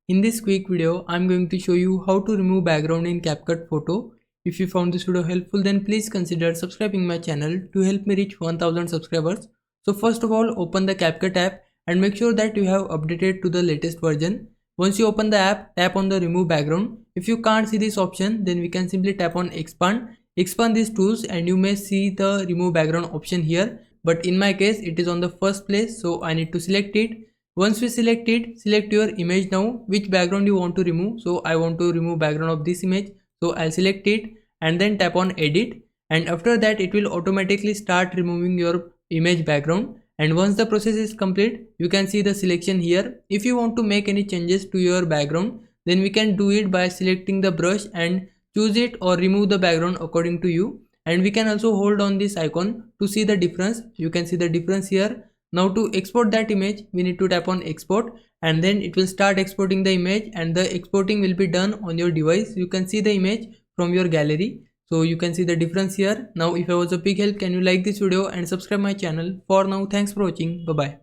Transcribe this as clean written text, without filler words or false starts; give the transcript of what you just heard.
In this quick video, I'm going to show you how to remove background in CapCut photo. If you found this video helpful, then please consider subscribing my channel to help me reach 1000 subscribers. So first of all, open the CapCut app and make sure that you have updated to the latest version. Once you open the app, tap on the remove background. If you can't see this option, then we can simply tap on expand these tools and you may see the remove background option here. But in my case, it is on the first place, so I need to select it. Once we select it, select your image now, which background you want to remove. So I want to remove background of this image, so I'll select it and then tap on edit, and after that it will automatically start removing your image background. And once the process is complete, you can see the selection here. If you want to make any changes to your background, then we can do it by selecting the brush and choose it or remove the background according to you. And we can also hold on this icon to see the difference. You can see the difference here. Now to export that image, we need to tap on export and then it will start exporting the image, and the exporting will be done on your device. You can see the image from your gallery. So you can see the difference here. Now if I was a big help, can you like this video and subscribe my channel. For now, thanks for watching. Bye bye.